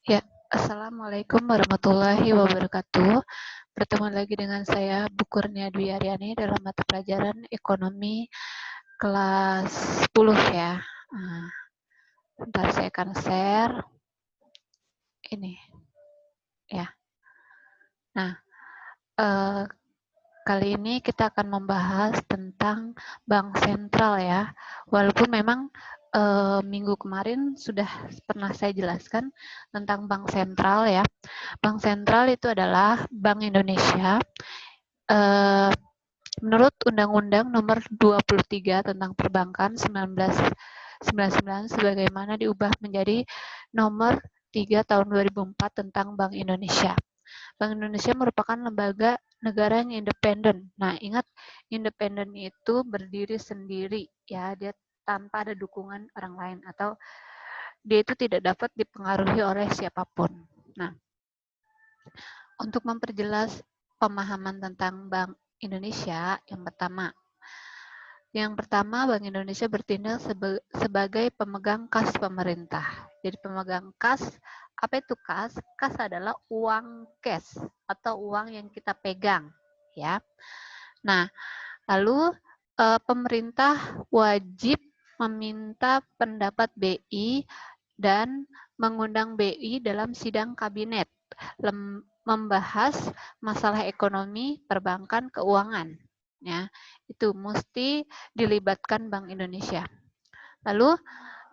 Ya, Assalamualaikum warahmatullahi wabarakatuh. Bertemu lagi dengan saya, Bu Kurnia Dwi Aryani, dalam mata pelajaran Ekonomi kelas 10 ya. Bentar saya akan share ini ya. Nah, kali ini kita akan membahas tentang bank sentral ya. Walaupun memang minggu kemarin sudah pernah saya jelaskan tentang bank sentral ya. Bank sentral itu adalah Bank Indonesia. Menurut Undang-Undang Nomor 23 tentang Perbankan 1999 sebagaimana diubah menjadi Nomor 3 Tahun 2004 tentang Bank Indonesia. Bank Indonesia merupakan lembaga negara yang independen. Nah, ingat independen itu berdiri sendiri ya, dia tanpa ada dukungan orang lain atau dia itu tidak dapat dipengaruhi oleh siapapun. Nah, untuk memperjelas pemahaman tentang Bank Indonesia, yang pertama, Bank Indonesia bertindak sebagai pemegang kas pemerintah. Jadi pemegang kas, apa itu kas? Kas adalah uang cash atau uang yang kita pegang, ya. Nah, lalu pemerintah wajib meminta pendapat BI dan mengundang BI dalam sidang kabinet membahas masalah ekonomi, perbankan, keuangan. Ya, itu mesti dilibatkan Bank Indonesia. Lalu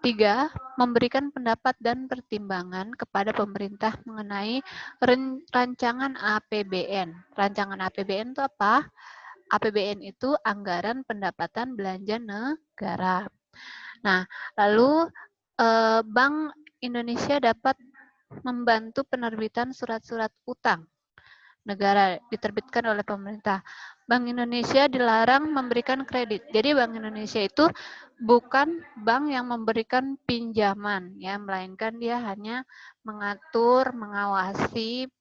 3, memberikan pendapat dan pertimbangan kepada pemerintah mengenai rancangan APBN. Rancangan APBN itu apa? APBN itu anggaran pendapatan belanja negara. Nah, lalu Bank Indonesia dapat membantu penerbitan surat-surat utang negara diterbitkan oleh pemerintah. Bank Indonesia dilarang memberikan kredit. Jadi Bank Indonesia itu bukan bank yang memberikan pinjaman, ya, melainkan dia hanya mengatur, mengawasi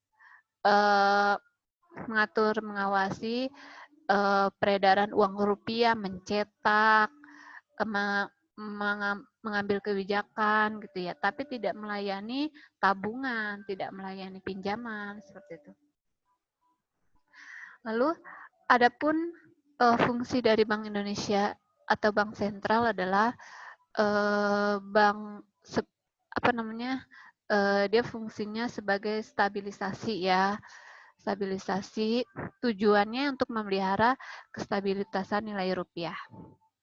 peredaran uang rupiah, mencetak, mengambil kebijakan gitu ya, tapi tidak melayani tabungan, tidak melayani pinjaman seperti itu. Lalu adapun fungsi dari Bank Indonesia atau bank sentral adalah dia fungsinya sebagai stabilisasi ya. Stabilisasi tujuannya untuk memelihara kestabilitasan nilai rupiah.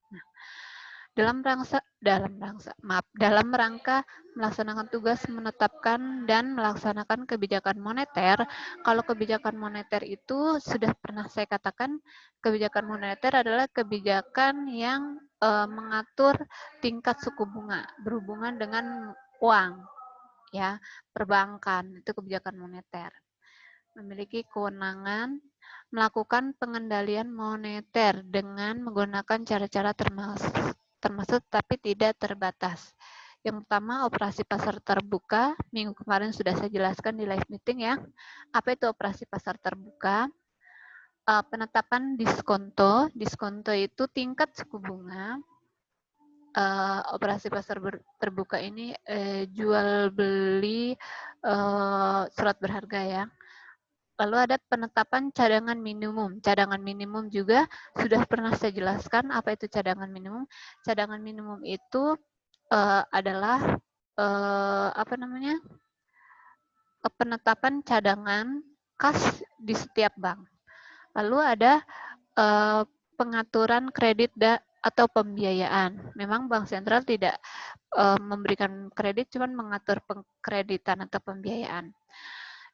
Nah, dalam rangka melaksanakan tugas menetapkan dan melaksanakan kebijakan moneter. Kalau kebijakan moneter itu sudah pernah saya katakan, kebijakan moneter adalah kebijakan yang mengatur tingkat suku bunga berhubungan dengan uang, ya, perbankan, itu kebijakan moneter. Memiliki kewenangan melakukan pengendalian moneter dengan menggunakan cara-cara termasuk tapi tidak terbatas. Yang pertama, operasi pasar terbuka. Minggu kemarin sudah saya jelaskan di live meeting ya. Apa itu operasi pasar terbuka? Penetapan diskonto. Diskonto itu tingkat suku bunga. Operasi pasar terbuka ini jual beli surat berharga ya. Lalu ada penetapan cadangan minimum. Cadangan minimum juga sudah pernah saya jelaskan apa itu cadangan minimum. Cadangan minimum itu adalah penetapan cadangan kas di setiap bank. Lalu ada pengaturan kredit atau pembiayaan. Memang bank sentral tidak memberikan kredit, cuma mengatur kreditan atau pembiayaan.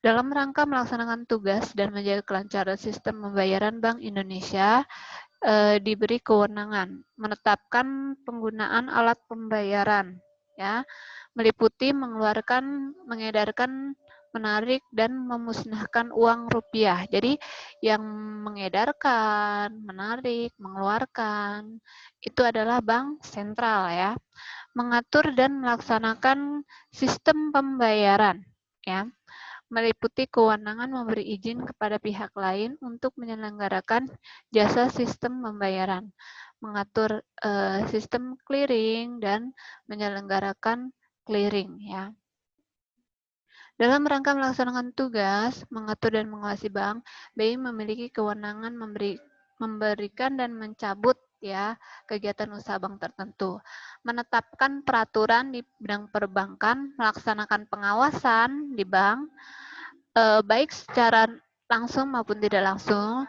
Dalam rangka melaksanakan tugas dan menjaga kelancaran sistem pembayaran, Bank Indonesia diberi kewenangan menetapkan penggunaan alat pembayaran, ya, meliputi mengeluarkan, mengedarkan, menarik, dan memusnahkan uang rupiah. Jadi yang mengedarkan, menarik, mengeluarkan itu adalah bank sentral ya. Mengatur dan melaksanakan sistem pembayaran, ya, meliputi kewenangan memberi izin kepada pihak lain untuk menyelenggarakan jasa sistem pembayaran, mengatur sistem clearing dan menyelenggarakan clearing ya. Dalam rangka melaksanakan tugas, mengatur dan mengawasi bank, BI memiliki kewenangan memberikan dan mencabut ya kegiatan usaha bank tertentu, menetapkan peraturan di bidang perbankan, melaksanakan pengawasan di bank, baik secara langsung maupun tidak langsung,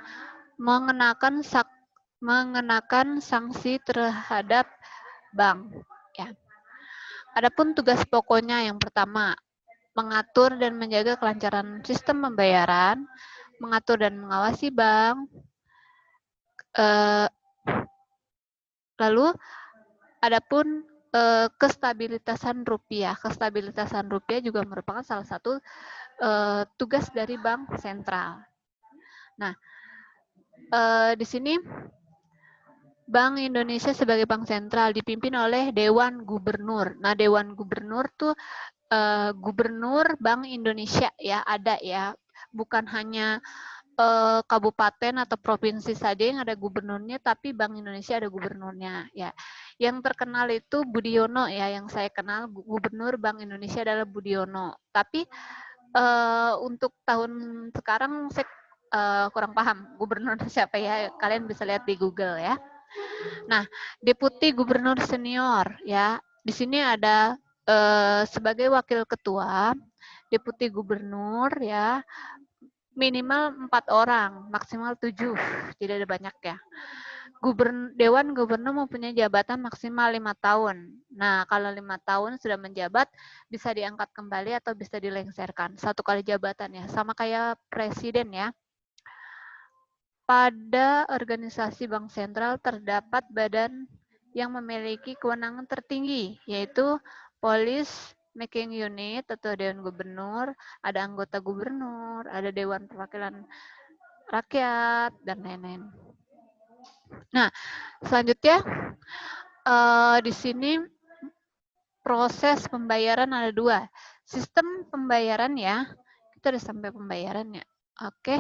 mengenakan sanksi terhadap bank. Ya. Adapun tugas pokoknya yang pertama, mengatur dan menjaga kelancaran sistem pembayaran, mengatur dan mengawasi bank, lalu adapun kestabilitasan rupiah. Kestabilitasan rupiah juga merupakan salah satu tugas dari bank sentral. Nah, di sini Bank Indonesia sebagai bank sentral dipimpin oleh Dewan Gubernur. Nah, Dewan Gubernur tuh Gubernur Bank Indonesia ya, ada ya. Bukan hanya kabupaten atau provinsi saja yang ada gubernurnya, tapi Bank Indonesia ada gubernurnya ya. Yang terkenal itu Budiono ya, yang saya kenal Gubernur Bank Indonesia adalah Budiono. Tapi untuk tahun sekarang saya kurang paham gubernur siapa ya. Kalian bisa lihat di Google ya. Nah, Deputi Gubernur Senior ya. Di sini ada sebagai wakil ketua, Deputi Gubernur ya, minimal 4 orang, maksimal 7, tidak ada banyak ya. Dewan Gubernur mempunyai jabatan maksimal 5 tahun. Nah, kalau 5 tahun sudah menjabat, bisa diangkat kembali atau bisa dilengsarkan. 1 kali jabatan ya, sama kayak presiden ya. Pada organisasi bank sentral terdapat badan yang memiliki kewenangan tertinggi, yaitu Policy Making Unit atau Dewan Gubernur, ada anggota gubernur, ada Dewan Perwakilan Rakyat, dan lain-lain. Nah, selanjutnya di sini proses pembayaran ada 2. Sistem pembayaran ya, kita udah sampai pembayaran ya. Oke.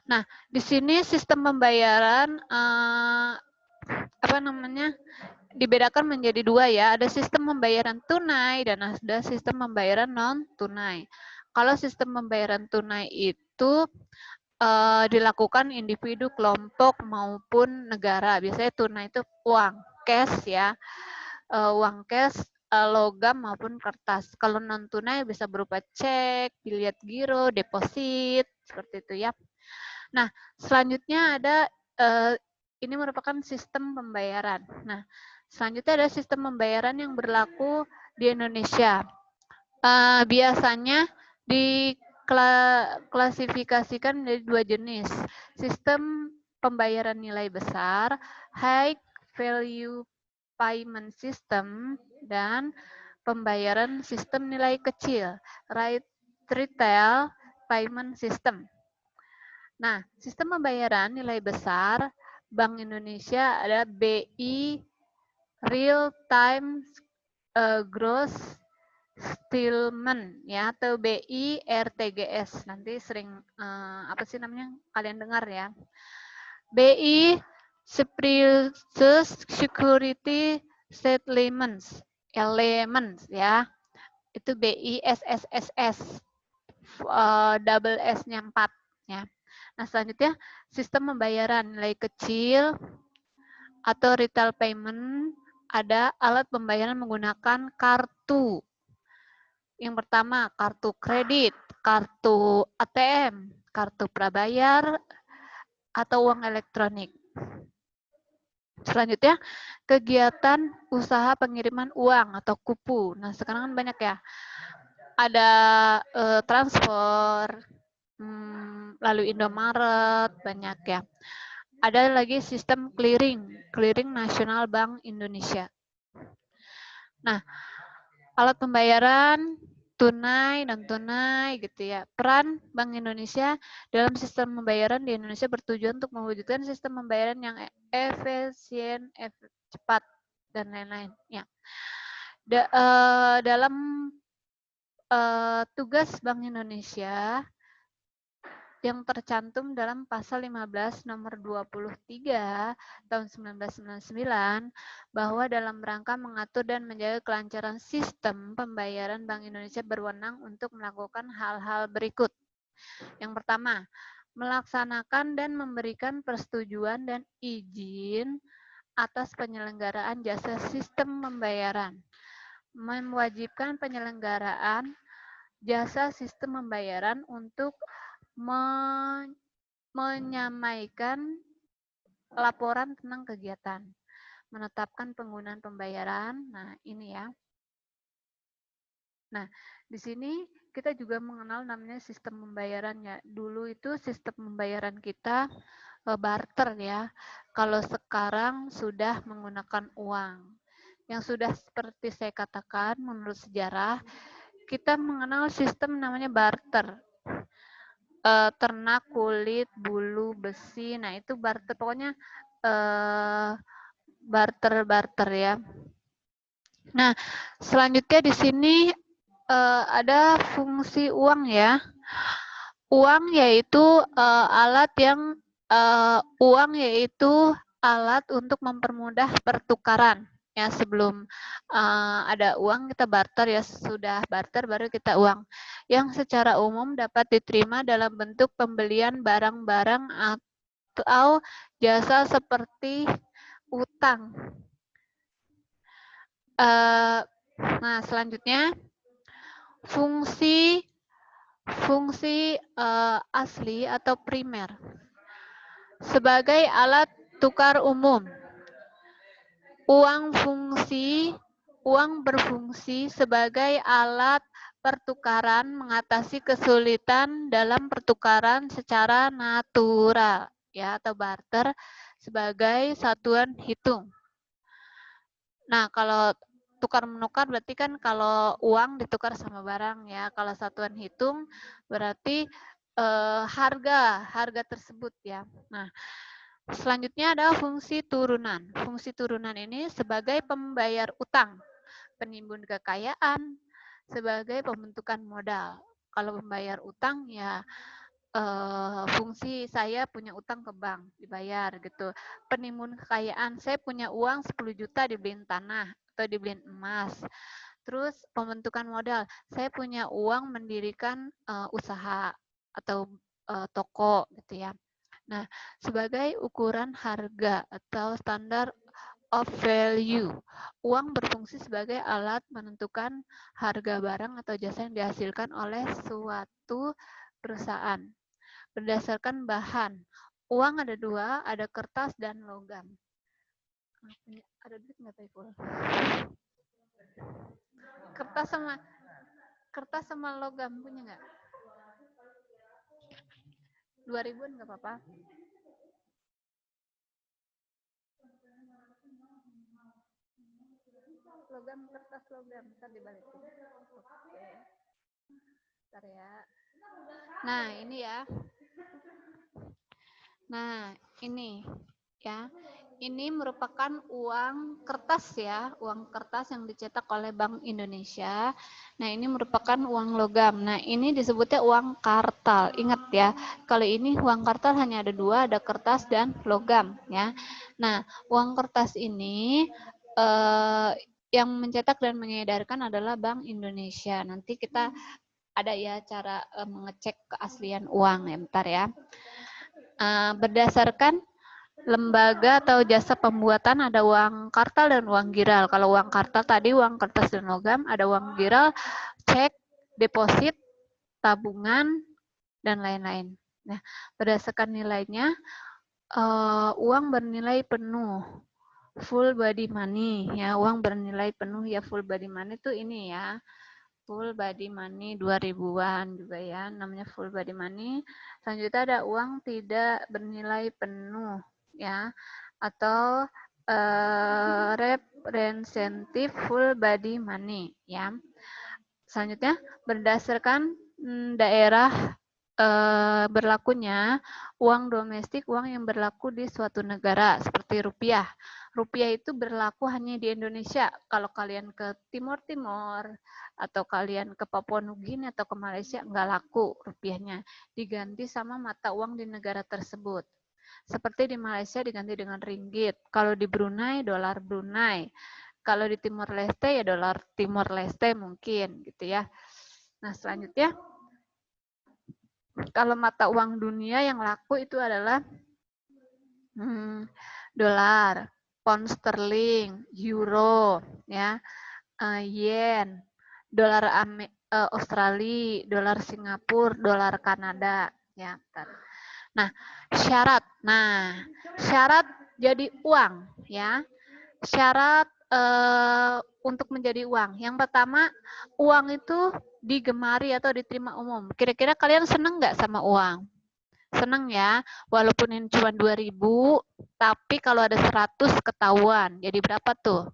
Nah, di sini sistem pembayaran dibedakan menjadi 2 ya. Ada sistem pembayaran tunai dan ada sistem pembayaran non tunai. Kalau sistem pembayaran tunai itu dilakukan individu, kelompok maupun negara. Biasanya tunai itu uang cash ya. Uang cash logam maupun kertas. Kalau non tunai bisa berupa cek, biliet giro, deposit, seperti itu ya. Nah, selanjutnya ada ini merupakan sistem pembayaran. Nah, selanjutnya ada sistem pembayaran yang berlaku di Indonesia. Biasanya diklasifikasikan menjadi 2 jenis. Sistem pembayaran nilai besar, high value payment system, dan pembayaran sistem nilai kecil, retail payment system. Nah, sistem pembayaran nilai besar Bank Indonesia ada BI Real Time Gross Settlement ya, atau BI RTGS. Nanti sering apa sih namanya kalian dengar ya. BI Security Settlements, Elements ya. Itu BI SSSS. Double S-nya 4 ya. Nah, selanjutnya sistem pembayaran nilai kecil atau retail payment, ada alat pembayaran menggunakan kartu. Yang pertama, kartu kredit, kartu ATM, kartu prabayar, atau uang elektronik. Selanjutnya, kegiatan usaha pengiriman uang atau kupu. Nah, sekarang kan banyak ya. Ada transfer, lalu Indomaret, banyak ya. Ada lagi sistem clearing nasional Bank Indonesia. Nah, alat pembayaran tunai, non tunai gitu ya. Peran Bank Indonesia dalam sistem pembayaran di Indonesia bertujuan untuk mewujudkan sistem pembayaran yang efisien, cepat, dan lain-lain. Ya. Dalam tugas Bank Indonesia yang tercantum dalam pasal 15 nomor 23 tahun 1999 bahwa dalam rangka mengatur dan menjaga kelancaran sistem pembayaran, Bank Indonesia berwenang untuk melakukan hal-hal berikut. Yang pertama, melaksanakan dan memberikan persetujuan dan izin atas penyelenggaraan jasa sistem pembayaran, mewajibkan penyelenggaraan jasa sistem pembayaran untuk menyamaikan laporan tentang kegiatan, menetapkan penggunaan pembayaran. Nah, ini ya. Nah, di sini kita juga mengenal namanya sistem pembayarannya. Dulu itu sistem pembayaran kita barter ya. Kalau sekarang sudah menggunakan uang. Yang sudah seperti saya katakan menurut sejarah, kita mengenal sistem namanya barter. Ternak, kulit, bulu, besi. Nah, itu barter. Pokoknya barter ya. Nah, selanjutnya di sini ada fungsi uang ya. Uang yaitu alat untuk mempermudah pertukaran. Ya, sebelum ada uang kita barter ya, sudah barter baru kita uang. Yang secara umum dapat diterima dalam bentuk pembelian barang-barang atau jasa seperti utang. Nah, selanjutnya fungsi asli atau primer sebagai alat tukar umum. Uang berfungsi sebagai alat pertukaran mengatasi kesulitan dalam pertukaran secara natural ya, atau barter sebagai satuan hitung. Nah, kalau tukar menukar berarti kan kalau uang ditukar sama barang ya. Kalau satuan hitung berarti harga tersebut ya. Nah, selanjutnya ada fungsi turunan. Fungsi turunan ini sebagai pembayar utang, penimbun kekayaan, sebagai pembentukan modal. Kalau pembayar utang ya fungsi saya punya utang ke bank, dibayar gitu. Penimbun kekayaan, saya punya uang 10 juta dibeliin tanah atau dibeliin emas. Terus pembentukan modal, saya punya uang mendirikan usaha atau toko gitu ya. Nah, sebagai ukuran harga atau standar of value, uang berfungsi sebagai alat menentukan harga barang atau jasa yang dihasilkan oleh suatu perusahaan. Berdasarkan bahan, uang ada dua, ada kertas dan logam. Ada duit nggak Taiful? Kertas sama logam punya nggak? 2000-an nggak apa-apa. Logam, kertas logam, ntar dibalikin. Oke. Ntar ya. Nah, ini ya. Nah, ini ya. Ini merupakan uang kertas ya, uang kertas yang dicetak oleh Bank Indonesia. Nah, ini merupakan uang logam. Nah, ini disebutnya uang kartal. Ingat ya, kalau ini uang kartal hanya ada dua, ada kertas dan logam ya. Nah, uang kertas ini yang mencetak dan mengedarkan adalah Bank Indonesia. Nanti kita ada ya cara mengecek keaslian uang ya, bentar ya. Berdasarkan lembaga atau jasa pembuatan ada uang kartal dan uang giral. Kalau uang kartal tadi uang kertas dan logam, ada uang giral, cek, deposit, tabungan, dan lain-lain. Nah, berdasarkan nilainya, uang bernilai penuh, full body money ya, uang bernilai penuh ya, full body money itu ini ya. Full body money 2000-an juga ya, namanya full body money. Selanjutnya ada uang tidak bernilai penuh ya, atau representative full body money ya. Selanjutnya berdasarkan daerah berlakunya uang domestik, uang yang berlaku di suatu negara seperti rupiah. Rupiah itu berlaku hanya di Indonesia. Kalau kalian ke Timur Timur atau kalian ke Papua Nugini atau ke Malaysia, nggak laku rupiahnya. Diganti sama mata uang di negara tersebut. Seperti di Malaysia diganti dengan ringgit. Kalau di Brunei, dolar Brunei. Kalau di Timor Leste, ya dolar Timor Leste mungkin gitu ya. Nah, selanjutnya, kalau mata uang dunia yang laku itu adalah dolar, pound sterling, euro, ya, yen, dolar Australia, dolar Singapura, dolar Kanada, ya. Nah, syarat jadi uang, ya. Syarat untuk menjadi uang. Yang pertama, uang itu digemari atau diterima umum. Kira-kira kalian seneng nggak sama uang? Seneng ya, walaupun ini cuma 2.000, tapi kalau ada 100 ketahuan. Jadi berapa tuh?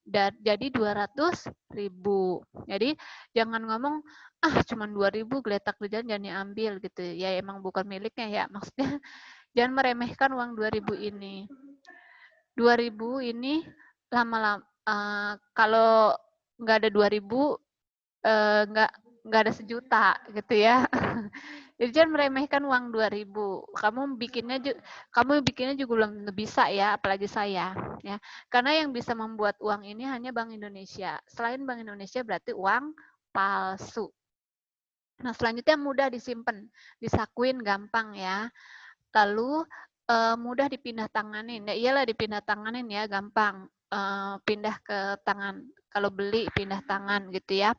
Jadi 200.000. Jadi jangan ngomong, cuma 2.000 geletak di jalan, jangan diambil gitu. Ya emang bukan miliknya ya. Maksudnya jangan meremehkan uang 2.000 ini. 2.000 ini lama-lama kalau nggak ada 2.000 nggak ada 1.000.000 gitu ya. Jadi jangan meremehkan uang 2.000. Kamu bikinnya juga belum bisa ya, apalagi saya ya. Karena yang bisa membuat uang ini hanya Bank Indonesia. Selain Bank Indonesia berarti uang palsu. Nah, selanjutnya mudah disimpan, disakuin gampang ya. Lalu mudah dipindah tanganin. Ya iyalah dipindah tanganin ya, gampang. Pindah ke tangan. Kalau beli pindah tangan gitu ya.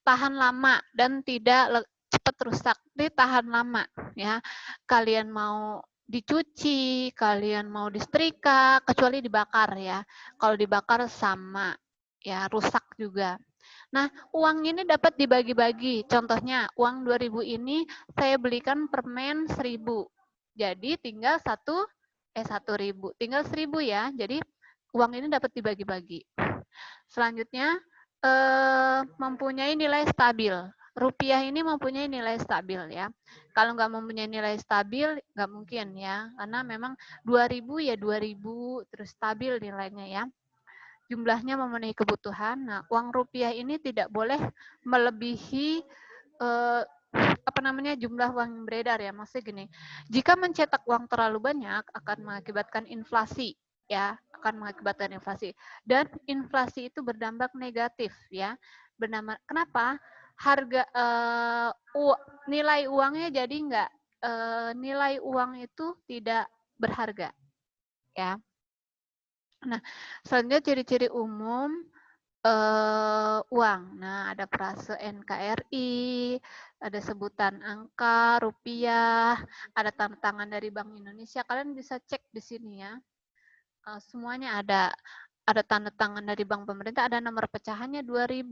Tahan lama dan tidak cepat rusak. Ini tahan lama ya. Kalian mau dicuci, kalian mau disetrika, kecuali dibakar ya. Kalau dibakar sama ya, rusak juga. Nah, uang ini dapat dibagi-bagi. Contohnya, uang 2.000 ini saya belikan permen 1.000. Jadi tinggal 1.000. Tinggal 1.000 ya. Jadi uang ini dapat dibagi-bagi. Selanjutnya, mempunyai nilai stabil. Rupiah ini mempunyai nilai stabil ya. Kalau nggak mempunyai nilai stabil, nggak mungkin ya. Karena memang 2.000 ya 2.000, terus stabil nilainya ya. Jumlahnya memenuhi kebutuhan. Nah, uang rupiah ini tidak boleh melebihi jumlah uang yang beredar ya. Maksudnya gini, jika mencetak uang terlalu banyak akan mengakibatkan inflasi ya, akan mengakibatkan inflasi. Dan inflasi itu berdampak negatif ya. Kenapa? Harga nilai uangnya jadi nggak nilai uang itu tidak berharga ya. Nah, selanjutnya ciri-ciri umum uang. Nah, ada frase NKRI, ada sebutan angka, rupiah, ada tanda tangan dari Bank Indonesia. Kalian bisa cek di sini ya. Semuanya ada. Ada tanda tangan dari bank pemerintah, ada nomor pecahannya 2.000,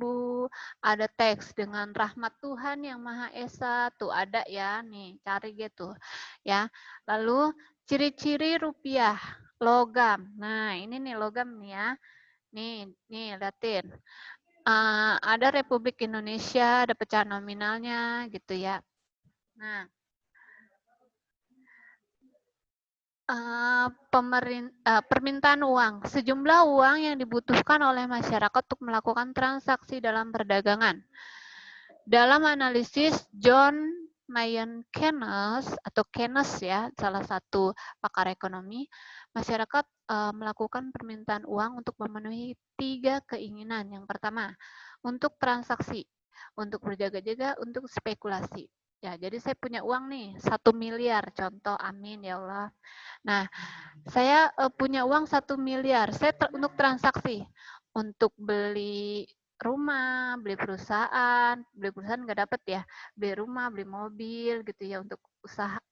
ada teks dengan rahmat Tuhan yang Maha Esa, tuh ada ya, nih cari gitu ya. Lalu ciri-ciri rupiah, logam. Nah, ini nih logam nih ya. Nih liatin. Ada Republik Indonesia, ada pecahan nominalnya gitu ya. Nah, permintaan uang. Sejumlah uang yang dibutuhkan oleh masyarakat untuk melakukan transaksi dalam perdagangan. Dalam analisis John Mayen Keynes atau Keynes ya, salah satu pakar ekonomi, masyarakat melakukan permintaan uang untuk memenuhi 3 keinginan. Yang pertama, untuk transaksi, untuk berjaga-jaga, untuk spekulasi. Ya, jadi saya punya uang nih 1 miliar, contoh, amin ya Allah. Nah, saya punya uang 1 miliar, saya untuk transaksi, untuk beli rumah, beli perusahaan nggak dapat ya, beli rumah, beli mobil gitu ya, untuk usaha,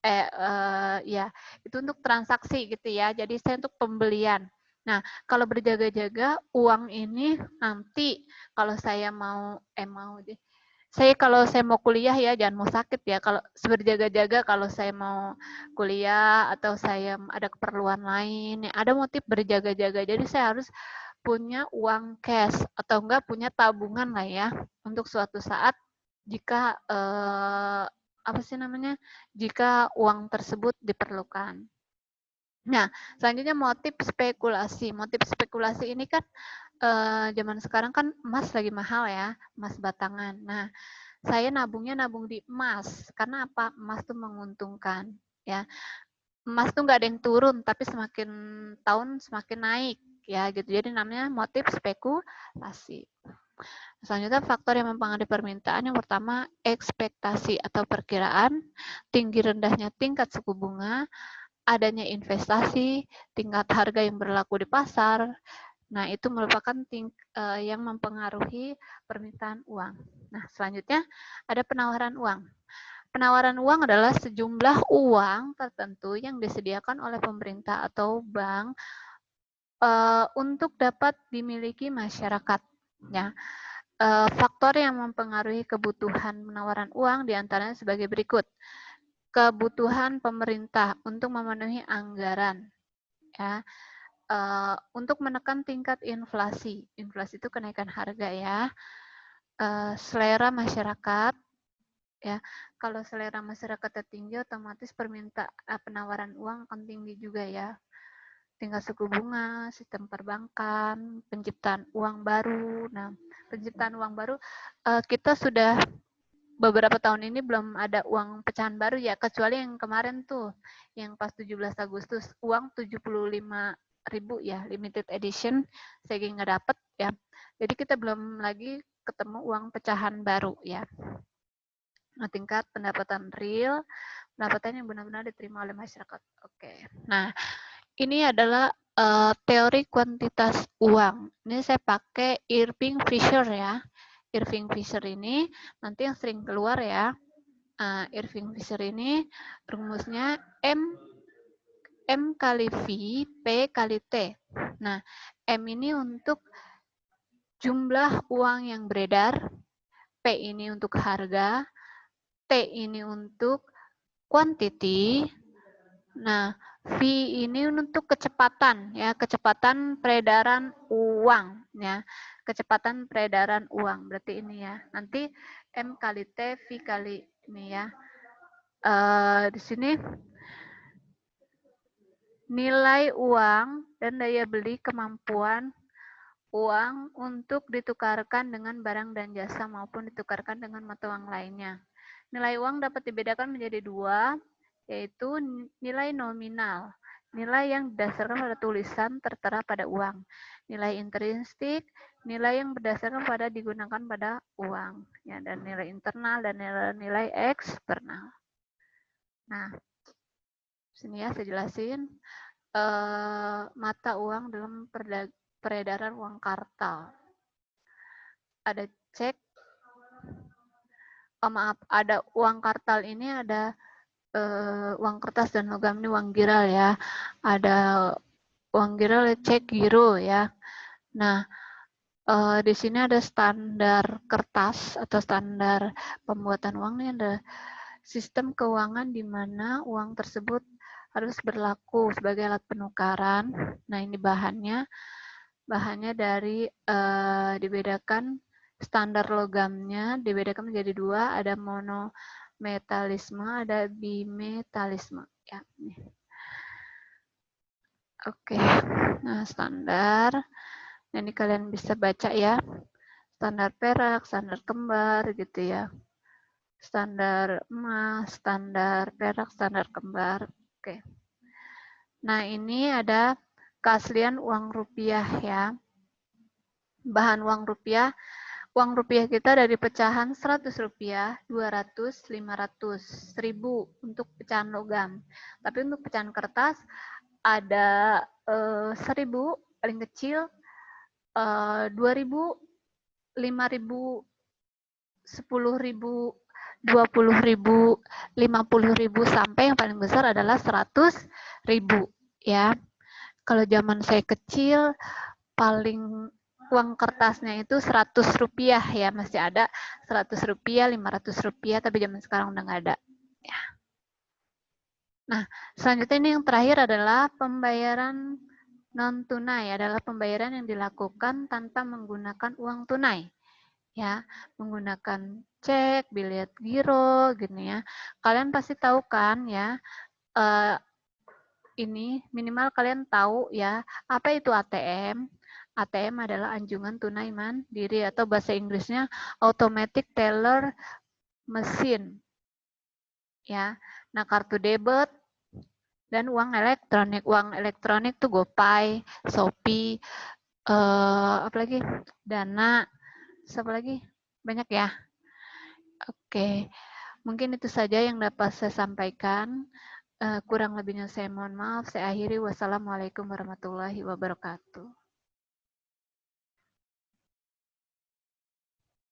ya itu untuk transaksi gitu ya, jadi saya untuk pembelian. Nah, kalau berjaga-jaga uang ini nanti kalau saya kalau saya mau kuliah ya, jangan mau sakit ya. Kalau berjaga-jaga kalau saya mau kuliah atau saya ada keperluan lain, ya ada motif berjaga-jaga. Jadi saya harus punya uang cash atau enggak punya tabungan lah ya untuk suatu saat jika jika uang tersebut diperlukan. Nah, selanjutnya motif spekulasi. Motif spekulasi ini kan zaman sekarang kan emas lagi mahal ya, emas batangan. Nah, saya nabung di emas. Karena apa? Emas tuh menguntungkan ya. Emas tuh nggak ada yang turun, tapi semakin tahun semakin naik ya gitu. Jadi namanya motif spekulasi. Selanjutnya faktor yang mempengaruhi permintaan yang pertama ekspektasi atau perkiraan, tinggi rendahnya tingkat suku bunga, adanya investasi, tingkat harga yang berlaku di pasar. Nah, itu merupakan yang mempengaruhi permintaan uang. Nah, selanjutnya ada penawaran uang. Penawaran uang adalah sejumlah uang tertentu yang disediakan oleh pemerintah atau bank untuk dapat dimiliki masyarakat. Ya. Faktor yang mempengaruhi kebutuhan penawaran uang diantaranya sebagai berikut. Kebutuhan pemerintah untuk memenuhi anggaran. Ya. Untuk menekan tingkat inflasi. Inflasi itu kenaikan harga ya. Selera masyarakat. Ya, kalau selera masyarakat tinggi, otomatis penawaran uang akan tinggi juga ya. Tingkat suku bunga, sistem perbankan, penciptaan uang baru. Nah, penciptaan uang baru kita sudah beberapa tahun ini belum ada uang pecahan baru ya, kecuali yang kemarin tuh, yang pas 17 Agustus uang 75.000 ya, limited edition, saya nggak dapet ya. Jadi kita belum lagi ketemu uang pecahan baru ya. Nah, tingkat pendapatan real, pendapatan yang benar-benar diterima oleh masyarakat. Oke. Nah, ini adalah teori kuantitas uang. Ini saya pakai Irving Fisher ya. Irving Fisher ini nanti yang sering keluar ya. Irving Fisher ini rumusnya M kali V, P kali T. Nah, M ini untuk jumlah uang yang beredar, P ini untuk harga, T ini untuk quantity. Nah, V ini untuk kecepatan ya, kecepatan peredaran uang ya. Kecepatan peredaran uang berarti ini ya. Nanti M kali T, V kali ini ya. Di sini nilai uang dan daya beli kemampuan uang untuk ditukarkan dengan barang dan jasa maupun ditukarkan dengan mata uang lainnya. Nilai uang dapat dibedakan menjadi dua, yaitu nilai nominal, nilai yang berdasarkan pada tulisan tertera pada uang. Nilai intrinsik, nilai yang berdasarkan pada digunakan pada uang. Ya, dan nilai internal dan nilai eksternal. Nah, sini ya saya jelasin. Mata uang dalam peredaran uang kartal. Ada cek, ada uang kartal ini ada uang kertas dan logam, ini uang giral ya. Ada uang giral, cek giro ya. Nah, di sini ada standar kertas atau standar pembuatan uang, ini ada sistem keuangan di mana uang tersebut harus berlaku sebagai alat penukaran. Nah, ini bahannya dari dibedakan standar logamnya, dibedakan menjadi dua, ada monometalisme, ada bimetalisme. Ya. Oke, nah standar, nah, ini kalian bisa baca ya, standar perak, standar kembar gitu ya, standar emas, standar perak, standar kembar. Oke. Nah, ini ada keaslian uang rupiah ya. Bahan uang rupiah kita dari pecahan 100 rupiah, 200, 500, 1000 untuk pecahan logam. Tapi untuk pecahan kertas ada 1000 paling kecil, 2000, 5000, 10.000, 20.000, 50.000 sampai yang paling besar adalah 100.000 ya. Kalau zaman saya kecil paling uang kertasnya itu 100 rupiah ya, masih ada 100 rupiah, 500 rupiah, tapi zaman sekarang udah nggak ada. Ya. Nah, selanjutnya ini yang terakhir adalah pembayaran non tunai, adalah pembayaran yang dilakukan tanpa menggunakan uang tunai. ya, menggunakan cek, bilet giro, gini ya. Kalian pasti tahu kan ya, ini minimal kalian tahu ya, apa itu ATM. ATM adalah anjungan tunai mandiri atau bahasa Inggrisnya automatic teller machine. Ya. Nah, kartu debit dan uang elektronik. Uang elektronik tuh GoPay, Shopee, apalagi Dana, siapa lagi? Banyak ya. Oke, mungkin itu saja yang dapat saya sampaikan. Kurang lebihnya saya mohon maaf. Saya akhiri. Wassalamualaikum warahmatullahi wabarakatuh.